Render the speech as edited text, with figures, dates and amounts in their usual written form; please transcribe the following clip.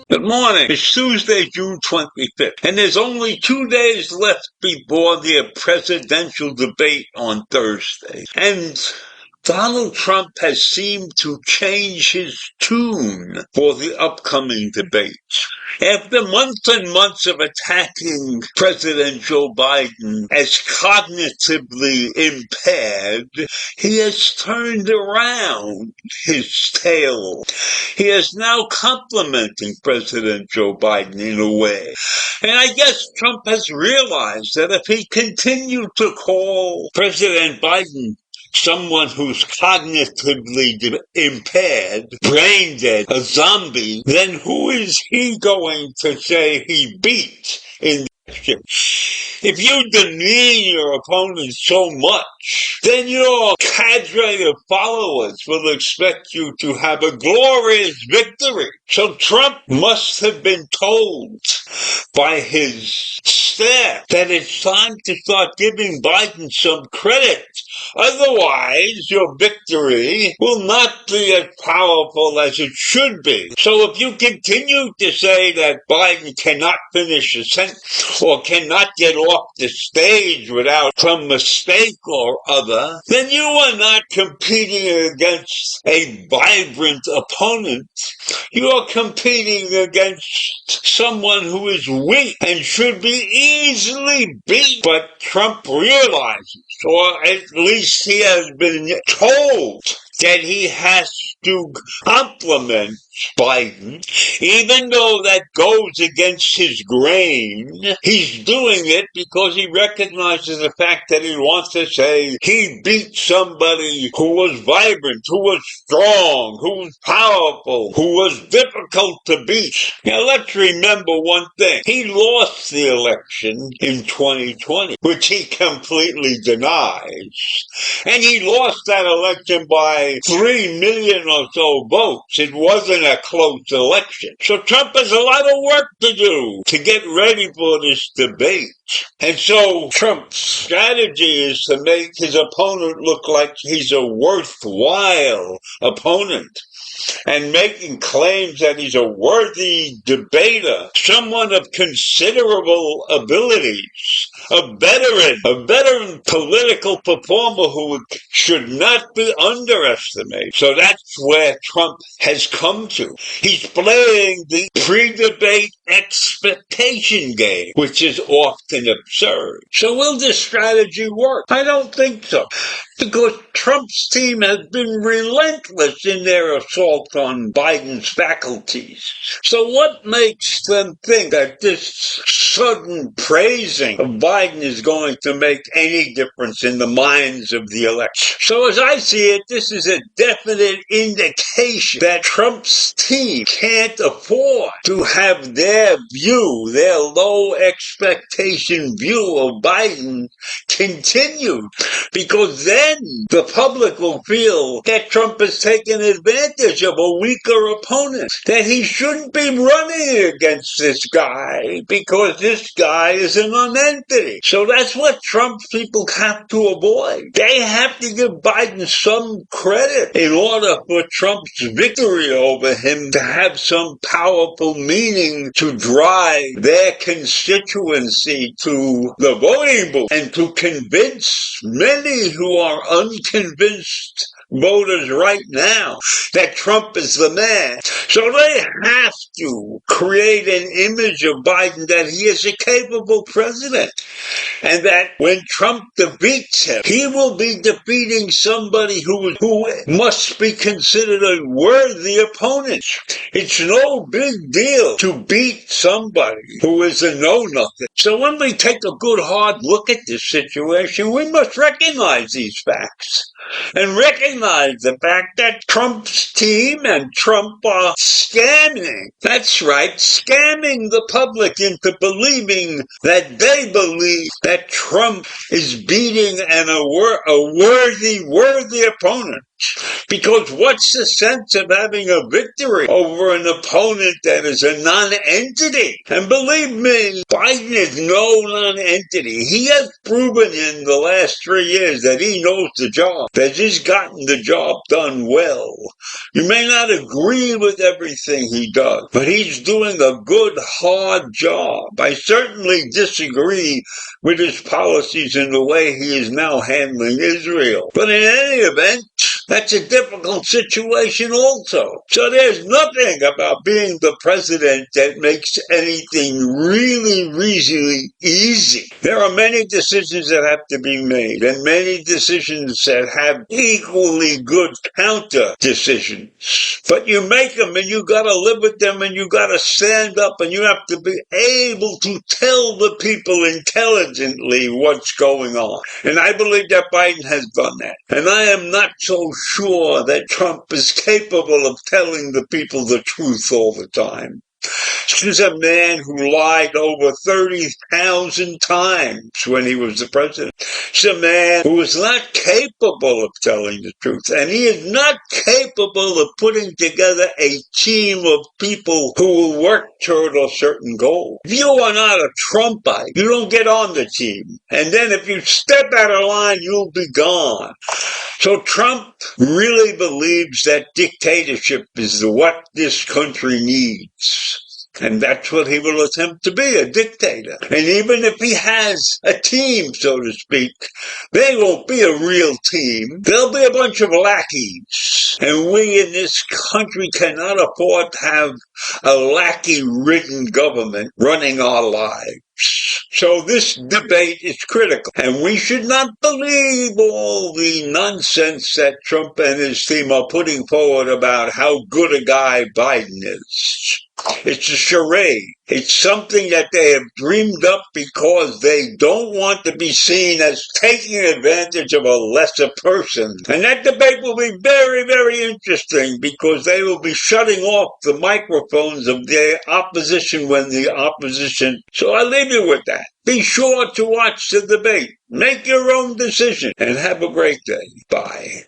Good morning. It's Tuesday, June 25th, and there's only 2 days left before the presidential debate on Thursday. And Donald Trump has seemed to change his tune for the upcoming debates. After months and months of attacking President Joe Biden as cognitively impaired, he has turned around his tale. He is now complimenting President Joe Biden in a way. And I guess Trump has realized that if he continued to call President Biden someone who's cognitively impaired, brain dead, a zombie, then who is he going to say he beat in the election? If you demean your opponent so much, then your cadre of followers will expect you to have a glorious victory. So Trump must have been told by his staff that it's time to start giving Biden some credit. Otherwise, your victory will not be as powerful as it should be. So if you continue to say that Biden cannot finish a sentence or cannot get off the stage without some mistake or other, then you are not competing against a vibrant opponent. You are competing against someone who is weak and should be easily beat. But Trump realizes, or at least he has been told, that he has to compliment Biden, even though that goes against his grain. He's doing it because he recognizes the fact that he wants to say he beat somebody who was vibrant, who was strong, who was powerful, who was difficult to beat. Now let's remember one thing. He lost the election in 2020, which he completely denies. And he lost that election by 3 million or so votes. It wasn't a close election. So Trump has a lot of work to do to get ready for this debate. And so Trump's strategy is to make his opponent look like he's a worthwhile opponent, and making claims that he's a worthy debater, someone of considerable abilities, a veteran political performer who should not be underestimated. So that's where Trump has come to. He's playing the pre-debate expectation game, which is often absurd. So will this strategy work? I don't think so, because Trump's team has been relentless in their assault on Biden's faculties. So what makes them think that this sudden praising of Biden is going to make any difference in the minds of the election? So as I see it, this is a definite indication that Trump's team can't afford to have their view, their low expectation view of Biden continued, because then the public will feel that Trump has taken advantage of a weaker opponent, that he shouldn't be running against this guy because this guy is an nonentity. So that's what Trump people have to avoid. They have to give Biden some credit in order for Trump's victory over him to have some powerful meaning to drive their constituency to the voting booth and to convince many who are unconvinced voters right now that Trump is the man. So they have to create an image of Biden that he is a capable president, and that when Trump defeats him, he will be defeating somebody who must be considered a worthy opponent. It's no big deal to beat somebody who is a know-nothing. So when we take a good hard look at this situation, we must recognize these facts. and recognize the fact that Trump's team and Trump are scamming. That's right, scamming the public into believing that they believe that Trump is beating a worthy opponent. Because what's the sense of having a victory over an opponent that is a non-entity? And believe me, Biden is no non-entity. He has proven in the last 3 years that he knows the job, that he's gotten the job done well. You may not agree with everything he does, but he's doing a good, hard job. I certainly disagree with his policies and the way he is now handling Israel. But in any event, that's a difficult situation also. So there's nothing about being the president that makes anything really, really easy. There are many decisions that have to be made, and many decisions that have equally good counter decisions. But you make them, and you gotta live with them, and you gotta stand up, and you have to be able to tell the people intelligently what's going on. And I believe that Biden has done that. And I am not so sure that Trump is capable of telling the people the truth all the time. This is a man who lied over 30,000 times when he was the president. He's a man who is not capable of telling the truth, and he is not capable of putting together a team of people who will work toward a certain goal. If you are not a Trumpite, you don't get on the team. And then if you step out of line, you'll be gone. So Trump really believes that dictatorship is what this country needs. And that's what he will attempt to be, a dictator. And even if he has a team, so to speak, they won't be a real team. They'll be a bunch of lackeys. And we in this country cannot afford to have a lackey-ridden government running our lives. So this debate is critical, and we should not believe all the nonsense that Trump and his team are putting forward about how good a guy Biden is. It's a charade. It's something that they have dreamed up because they don't want to be seen as taking advantage of a lesser person. And that debate will be very, very interesting because they will be shutting off the microphones of their opposition when the opposition... So I leave you with that. Be sure to watch the debate. Make your own decision and have a great day. Bye.